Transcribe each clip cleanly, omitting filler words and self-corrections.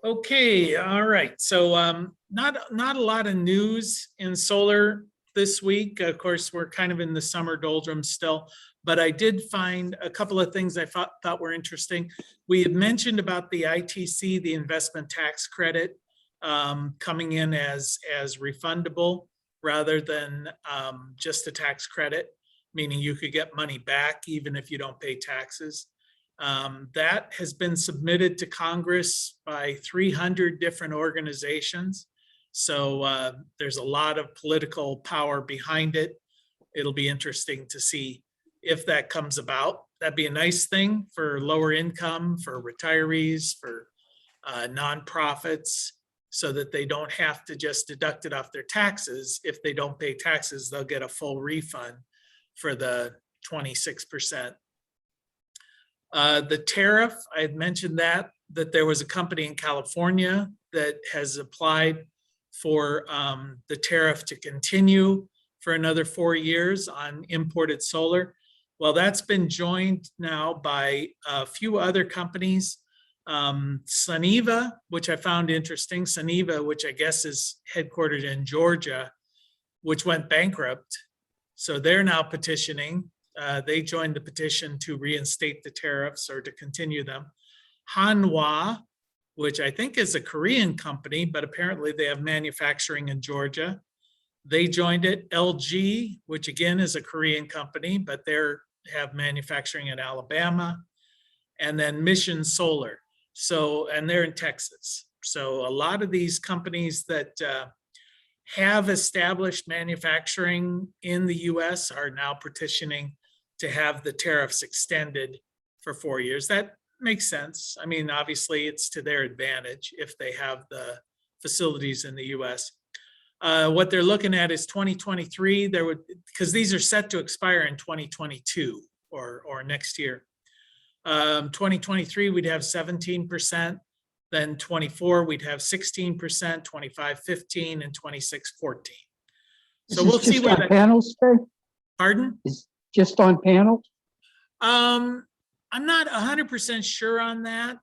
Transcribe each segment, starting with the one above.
Okay, all right. So not a lot of news in solar this week. Of course, we're kind of in the summer doldrums still, but I did find a couple of things I thought were interesting. We had mentioned about the ITC, the investment tax credit, coming in as refundable rather than just a tax credit, meaning you could get money back even if you don't pay taxes. That has been submitted to Congress by 300 different organizations. So there's a lot of political power behind it. It'll be interesting to see if that comes about. That'd be a nice thing for lower income, for retirees, for nonprofits, so that they don't have to just deduct it off their taxes. If they don't pay taxes, they'll get a full refund for the 26%. The tariff, I had mentioned that there was a company in California that has applied for the tariff to continue for another 4 years on imported solar. Well, that's been joined now by a few other companies. Suniva, which I found interesting, Suniva, which I guess is headquartered in Georgia, which went bankrupt. So they're now petitioning. They joined the petition to reinstate the tariffs or to continue them. Hanwha, which I think is a Korean company, but apparently they have manufacturing in Georgia. They joined it. LG, which again is a Korean company, but they have manufacturing in Alabama. And then Mission Solar. So, and they're in Texas. So a lot of these companies that have established manufacturing in the US are now petitioning to have the tariffs extended for 4 years. That makes sense. I mean, obviously it's to their advantage if they have the facilities in the US. What they're looking at is 2023, because these are set to expire in 2022 or next year. 2023, we'd have 17%, then 24, we'd have 16%, 25, 15, and 26, 14. So we'll see where that panels stay. Pardon? Is just on panels? I'm not 100% sure on that.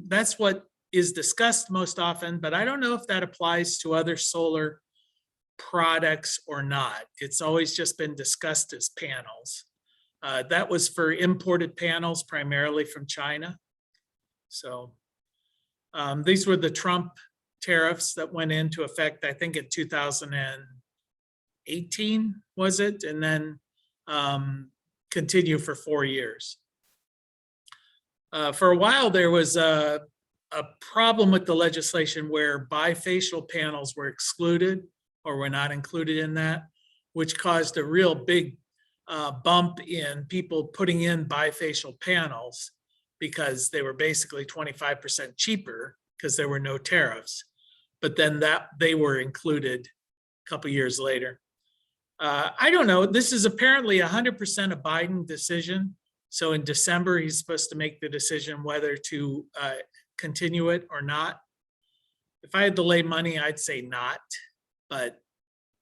That's what is discussed most often, but I don't know if that applies to other solar products or not. It's always just been discussed as panels. That was for imported panels, primarily from China. So these were the Trump tariffs that went into effect, I think in 2018, was it? And then continue for 4 years. For a while, there was a problem with the legislation where bifacial panels were excluded or were not included in that, which caused a real big bump in people putting in bifacial panels because they were basically 25% cheaper because there were no tariffs. But then they were included a couple years later. I don't know. This is apparently 100% a Biden decision. So in December, he's supposed to make the decision whether to continue it or not. If I had to lay money, I'd say not, but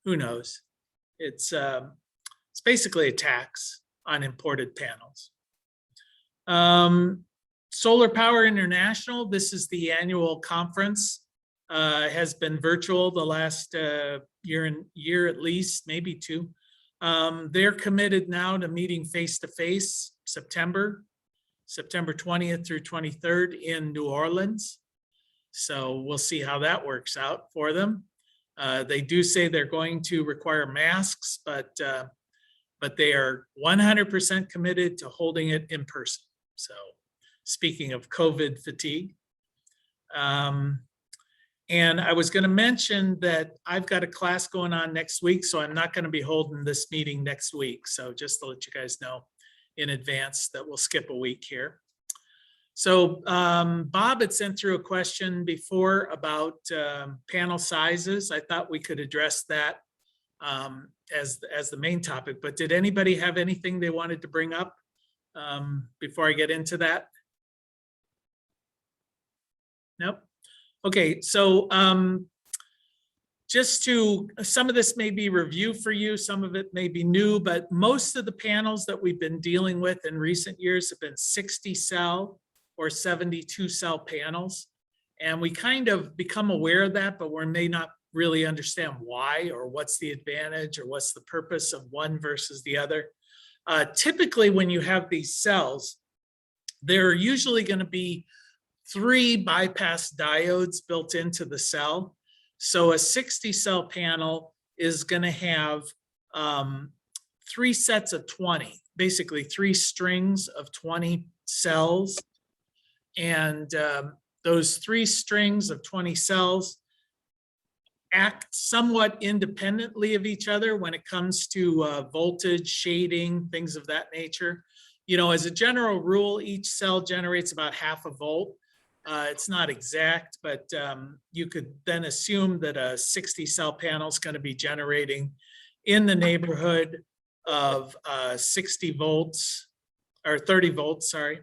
who knows? It's basically a tax on imported panels. Solar Power International, this is the annual conference, has been virtual the last year at least, maybe two. They're committed now to meeting face-to-face September 20th through 23rd in New Orleans. So we'll see how that works out for them. They do say they're going to require masks, but they are 100% committed to holding it in person. So speaking of COVID fatigue. And I was going to mention that I've got a class going on next week, so I'm not going to be holding this meeting next week. So just to let you guys know in advance that we'll skip a week here. So Bob had sent through a question before about panel sizes. I thought we could address that as the main topic, but did anybody have anything they wanted to bring up before I get into that? Nope. Okay, so some of this may be review for you, some of it may be new, but most of the panels that we've been dealing with in recent years have been 60 cell or 72 cell panels. And we kind of become aware of that, but we may not really understand why or what's the advantage or what's the purpose of one versus the other. Typically, when you have these cells, there are usually going to be 3 bypass diodes built into the cell. So a 60 cell panel is going to have 3 sets of 20, basically 3 strings of 20 cells. And those 3 strings of 20 cells act somewhat independently of each other when it comes to voltage, shading, things of that nature. You know, as a general rule, each cell generates about half a volt. It's not exact, but you could then assume that a 60 cell panel is going to be generating in the neighborhood of 60 volts or 30 volts, sorry.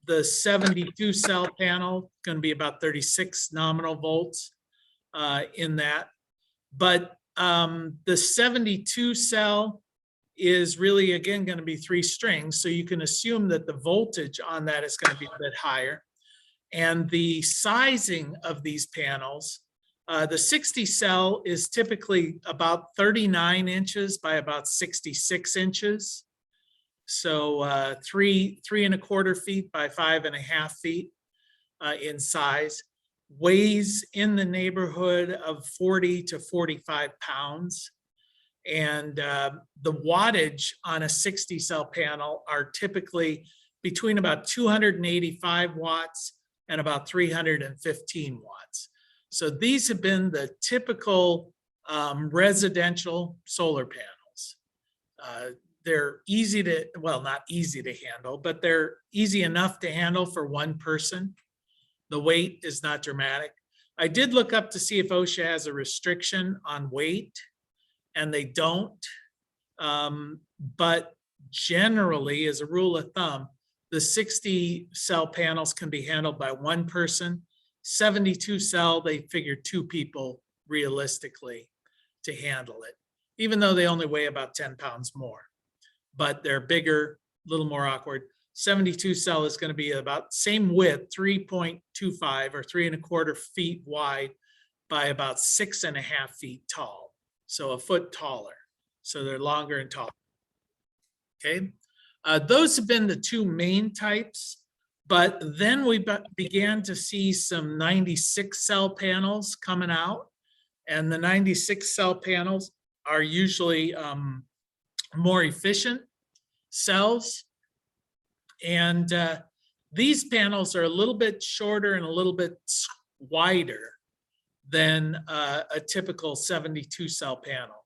The 72 cell panel going to be about 36 nominal volts in that. But the 72 cell is really, again, going to be 3 strings. So you can assume that the voltage on that is going to be a bit higher. And the sizing of these panels, the 60 cell is typically about 39 inches by about 66 inches. So 3.25 feet by 5.5 feet in size. Weighs in the neighborhood of 40 to 45 pounds. And the wattage on a 60 cell panel are typically between about 285 watts and about 315 watts. So these have been the typical residential solar panels. They're easy to, well, not easy to handle, but they're easy enough to handle for one person. The weight is not dramatic. I did look up to see if OSHA has a restriction on weight, and they don't. But generally, as a rule of thumb, the 60 cell panels can be handled by one person. 72 cell, they figure 2 people realistically to handle it, even though they only weigh about 10 pounds more. But they're bigger, a little more awkward. 72 cell is going to be about same width, 3.25 or 3.25 feet wide by about 6.5 feet tall. So a foot taller. So they're longer and taller. Okay. Those have been the 2 main types, but then we began to see some 96 cell panels coming out, and the 96 cell panels are usually more efficient cells. And these panels are a little bit shorter and a little bit wider than a typical 72 cell panel.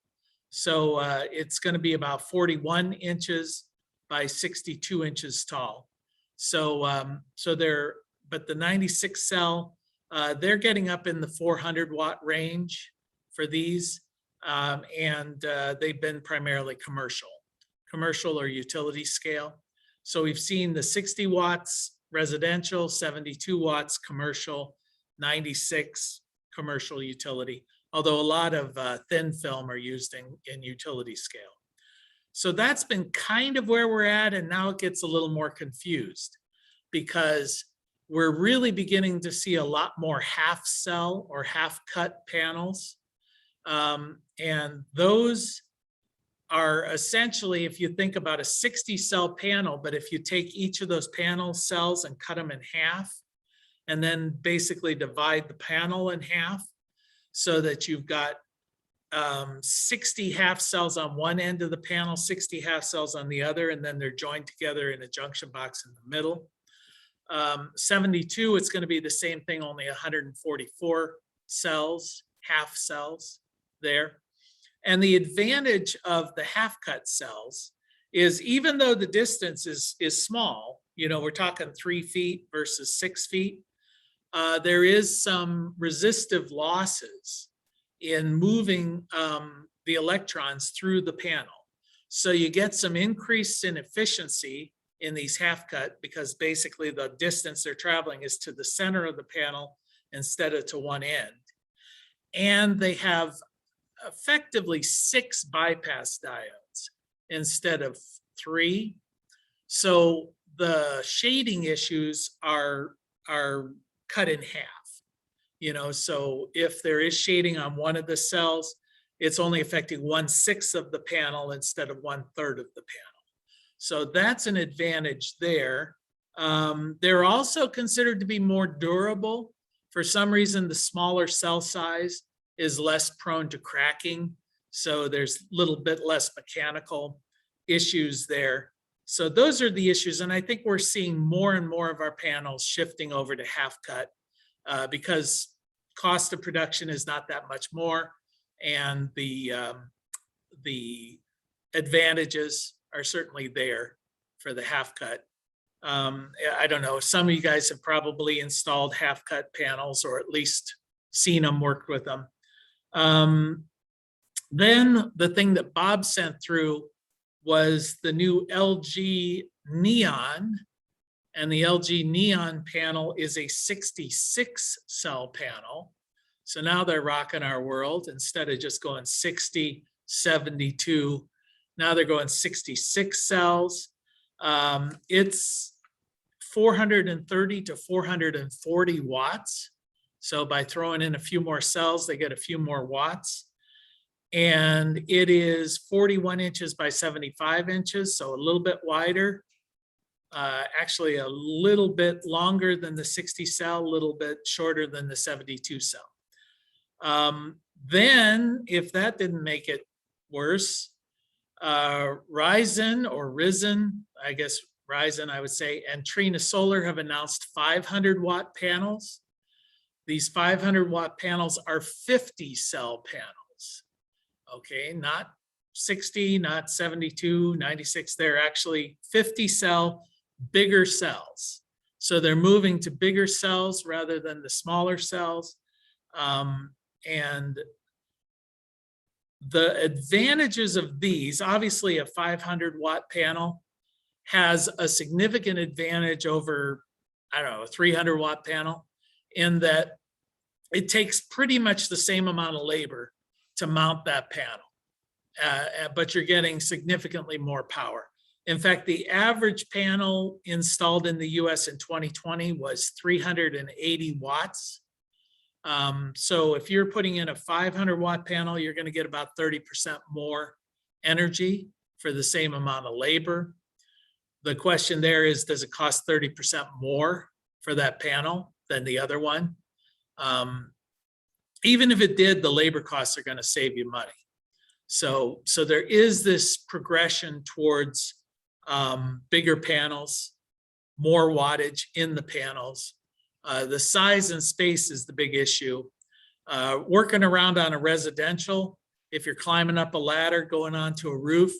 So it's going to be about 41 inches by 62 inches tall. So but the 96 cell, they're getting up in the 400 watt range for these. And they've been primarily commercial or utility scale. So we've seen the 60 watts residential, 72 watts commercial, 96 commercial utility, although a lot of thin film are used in utility scale. So that's been kind of where we're at, and now it gets a little more confused because we're really beginning to see a lot more half cell or half cut panels. And those are essentially, if you think about a 60 cell panel, but if you take each of those panel cells and cut them in half, and then basically divide the panel in half so that you've got 60 half cells on one end of the panel, 60 half cells on the other, and then they're joined together in a junction box in the middle. 72, it's going to be the same thing, only 144 cells, half cells there. And the advantage of the half cut cells is, even though the distance is small, you know, we're talking 3 feet versus 6 feet, there is some resistive losses in moving the electrons through the panel. So you get some increase in efficiency in these half cut because basically the distance they're traveling is to the center of the panel instead of to one end. And they have effectively 6 bypass diodes instead of 3. So the shading issues are cut in half. So if there is shading on one of the cells, it's only affecting 1/6 of the panel instead of 1/3 of the panel. So that's an advantage there. They're also considered to be more durable. For some reason, the smaller cell size is less prone to cracking. So there's a little bit less mechanical issues there. So those are the issues. And I think we're seeing more and more of our panels shifting over to half cut because cost of production is not that much more. And the advantages are certainly there for the half cut. I don't know, some of you guys have probably installed half cut panels or at least seen them, worked with them. Then the thing that Bob sent through was the new LG Neon, and the LG Neon panel is a 66 cell panel. So now they're rocking our world. Instead of just going 60, 72, now they're going 66 cells. It's 430 to 440 watts. So by throwing in a few more cells, they get a few more watts. And it is 41 inches by 75 inches, so a little bit wider. Actually a little bit longer than the 60 cell, a little bit shorter than the 72 cell. Then, if that didn't make it worse, Ryzen or Risen, I guess Ryzen I would say, and Trina Solar have announced 500 watt panels. These 500 watt panels are 50 cell panels. Okay, not 60, not 72, 96, they're actually 50 cell, bigger cells. So they're moving to bigger cells rather than the smaller cells. And the advantages of these, obviously a 500 watt panel has a significant advantage over, I don't know, a 300 watt panel in that it takes pretty much the same amount of labor to mount that panel, but you're getting significantly more power. In fact, the average panel installed in the US in 2020 was 380 watts. So if you're putting in a 500 watt panel, you're going to get about 30% more energy for the same amount of labor. The question there is, does it cost 30% more for that panel than the other one? Even if it did, the labor costs are going to save you money. So there is this progression towards bigger panels, more wattage in the panels. The size and space is the big issue. Working around on a residential, if you're climbing up a ladder, going onto a roof,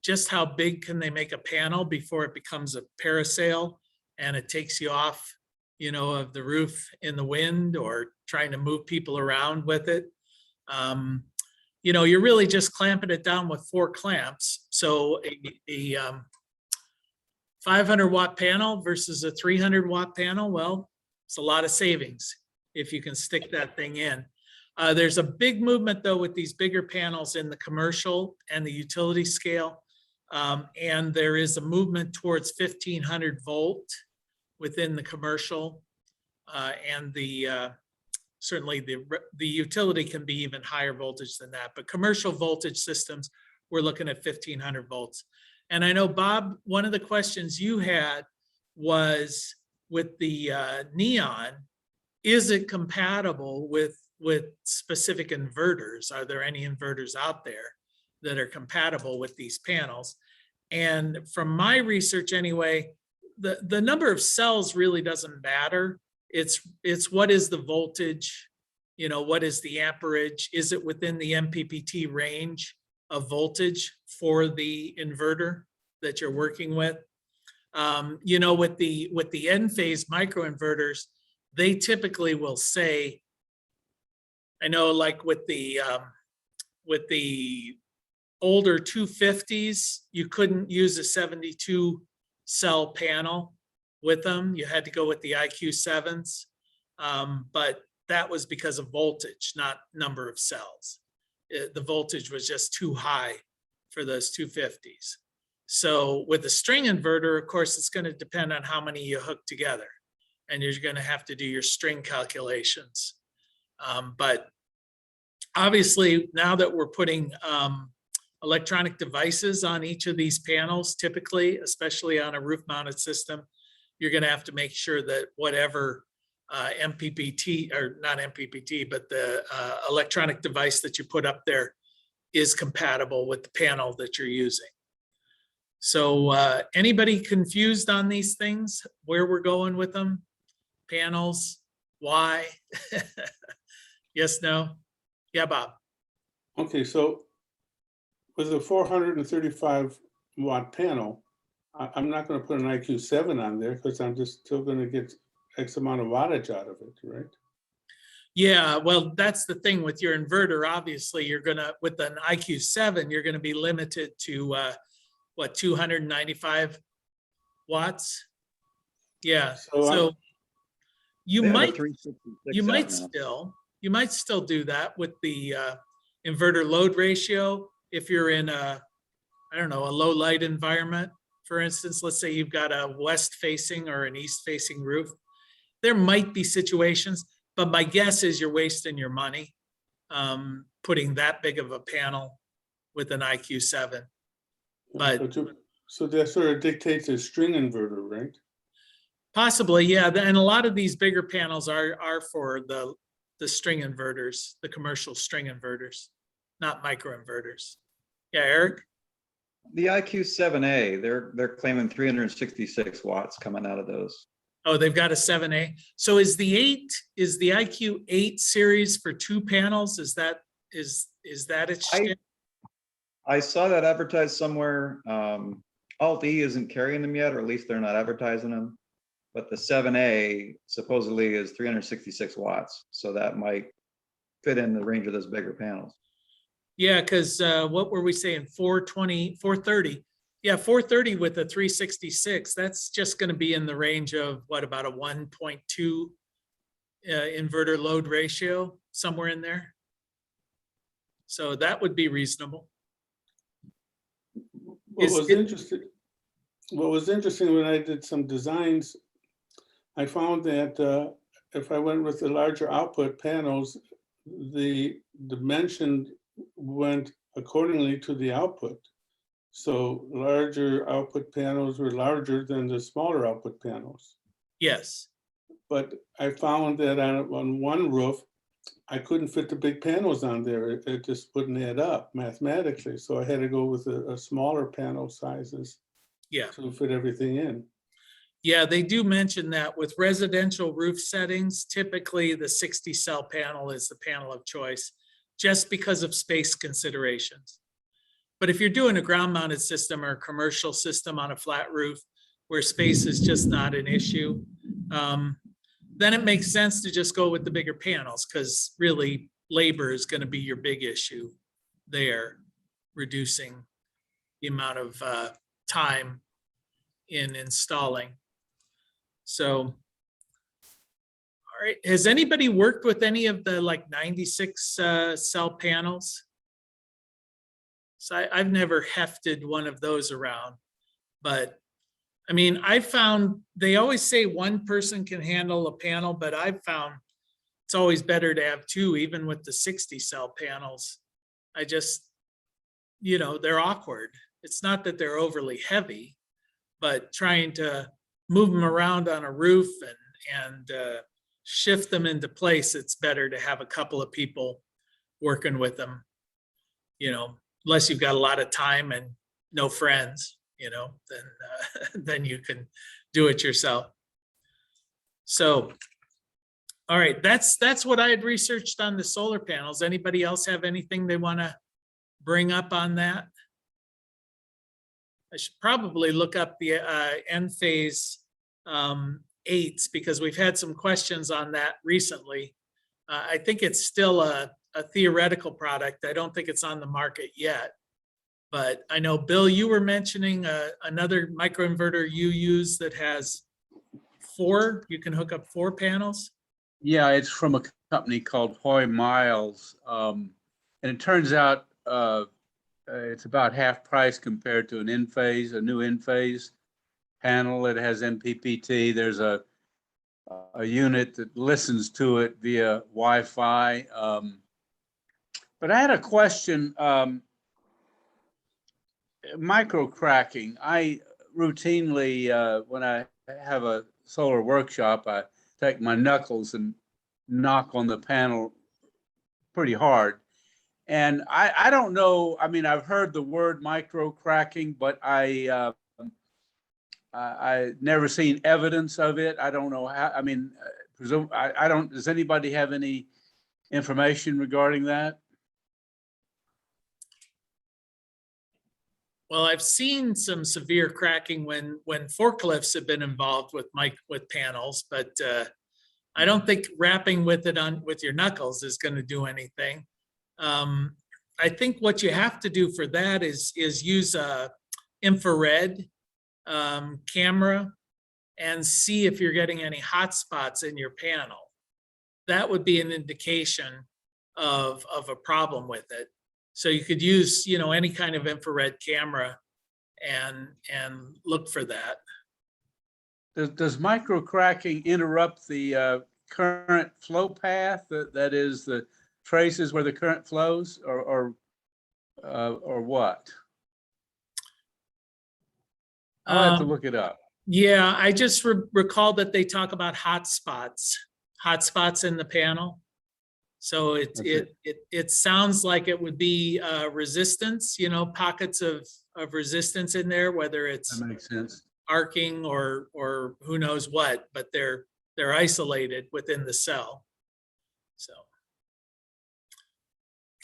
just how big can they make a panel before it becomes a parasail and it takes you off, of the roof in the wind or trying to move people around with it. You're really just clamping it down with 4 clamps. So a 500 watt panel versus a 300 watt panel, well, it's a lot of savings if you can stick that thing in. There's a big movement though with these bigger panels in the commercial and the utility scale. And there is a movement towards 1500 volt within the commercial and certainly the utility can be even higher voltage than that, but commercial voltage systems, we're looking at 1500 volts. And I know, Bob, one of the questions you had was with the Neon, is it compatible with specific inverters? Are there any inverters out there that are compatible with these panels? And from my research anyway, the number of cells really doesn't matter. It's what is the voltage, what is the amperage? Is it within the MPPT range of voltage for the inverter that you're working with? With the end-phase microinverters, they typically will say, I know like with the older 250s, you couldn't use a 72 cell panel with them. You had to go with the IQ7s, but that was because of voltage, not number of cells. The voltage was just too high for those 250s. So with a string inverter, of course, it's going to depend on how many you hook together. and you're going to have to do your string calculations. But obviously, now that we're putting electronic devices on each of these panels, typically, especially on a roof mounted system, you're going to have to make sure that whatever MPPT, or not MPPT, but the electronic device that you put up there is compatible with the panel that you're using. So anybody confused on these things, where we're going with them? Panels, why? Yes, no? Yeah, Bob. Okay, so with a 435 watt panel, I'm not going to put an IQ7 on there because I'm just still going to get X amount of wattage out of it, right? Yeah, well, that's the thing with your inverter. Obviously, you're gonna, with an IQ7, you're gonna be limited to what, 295 watts? Yeah, so you They have a might 366 out now. you might still do that with the inverter load ratio if you're in a, I don't know, a low light environment. For instance, let's say you've got a west facing or an east facing roof. There might be situations, but my guess is you're wasting your money putting that big of a panel with an IQ7. But so that sort of dictates a string inverter, right? possibly, yeah. And a lot of these bigger panels are for the string inverters, the commercial string inverters, not microinverters. Yeah, Eric? The IQ7A, they're claiming 366 watts coming out of those. Oh, they've got a 7A. So is the IQ 8 series for 2 panels? Is that its shit? I saw that advertised somewhere. Alt-E isn't carrying them yet, or at least they're not advertising them. But the 7A supposedly is 366 watts. So that might fit in the range of those bigger panels. Yeah, because what were we saying? 430. Yeah, 430 with a 366. That's just going to be in the range of what, about a 1.2 inverter load ratio, somewhere in there. So that would be reasonable. What was interesting when I did some designs, I found that if I went with the larger output panels, the dimension went accordingly to the output. So larger output panels were larger than the smaller output panels. Yes. But I found that on one roof, I couldn't fit the big panels on there. It just wouldn't add up mathematically. So I had to go with a smaller panel sizes, Yeah, to fit everything in. yeah, they do mention that with residential roof settings, typically the 60 cell panel is the panel of choice, just because of space considerations. But if you're doing a ground mounted system or a commercial system on a flat roof where space is just not an issue, then it makes sense to just go with the bigger panels, because really labor is going to be your big issue there, reducing the amount of time in installing. So, all right, has anybody worked with any of the like 96 cell panels? So I've never hefted one of those around, but I mean, I found they always say one person can handle a panel, but I've found it's always better to have 2, even with the 60 cell panels. I just, they're awkward. It's not that they're overly heavy, but trying to move them around on a roof and shift them into place, it's better to have a couple of people working with them, unless you've got a lot of time and no friends, then you can do it yourself. So, all right, that's what I had researched on the solar panels. Anybody else have anything they want to bring up on that? I should probably look up the Enphase 8s, because we've had some questions on that recently. I think it's still a theoretical product. I don't think it's on the market yet. But I know, Bill, you were mentioning another microinverter you use that has 4, you can hook up 4 panels. Yeah, it's from a company called Hoy Miles. And it turns out it's about half price compared to an Enphase, a new Enphase panel. It has MPPT. There's a a unit that listens to it via Wi-Fi. But I had a question. Micro cracking. I routinely, when I have a solar workshop, I take my knuckles and knock on the panel pretty hard. And I don't know, I mean, I've heard the word micro cracking, but I never seen evidence of it. I don't know how, I mean, presume, I don't, does anybody have any information regarding that? Well, I've seen some severe cracking when forklifts have been involved with panels, but I don't think wrapping with it with your knuckles is going to do anything. I think what you have to do for that is use a infrared camera and see if you're getting any hot spots in your panel. That would be an indication of a problem with it. So you could use, any kind of infrared camera and look for that. Does micro cracking interrupt the current flow path? That is the traces where the current flows, or what? I'll have to look it up. Yeah, I just recall that they talk about hot spots in the panel. So it sounds like it would be resistance, pockets of resistance in there, whether it's That makes sense. arcing or who knows what, but they're isolated within the cell. So,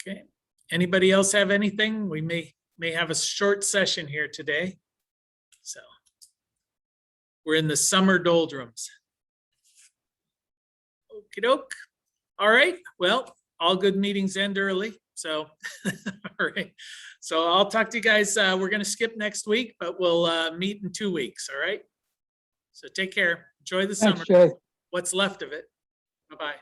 okay. Anybody else have anything? We may have a short session here today. So we're in the summer doldrums. Okie doke. All right. Well, all good meetings end early. So, all right. So I'll talk to you guys. We're going to skip next week, but we'll meet in 2 weeks. All right. So take care. Enjoy the summer. Thanks, Jay. What's left of it. Bye-bye.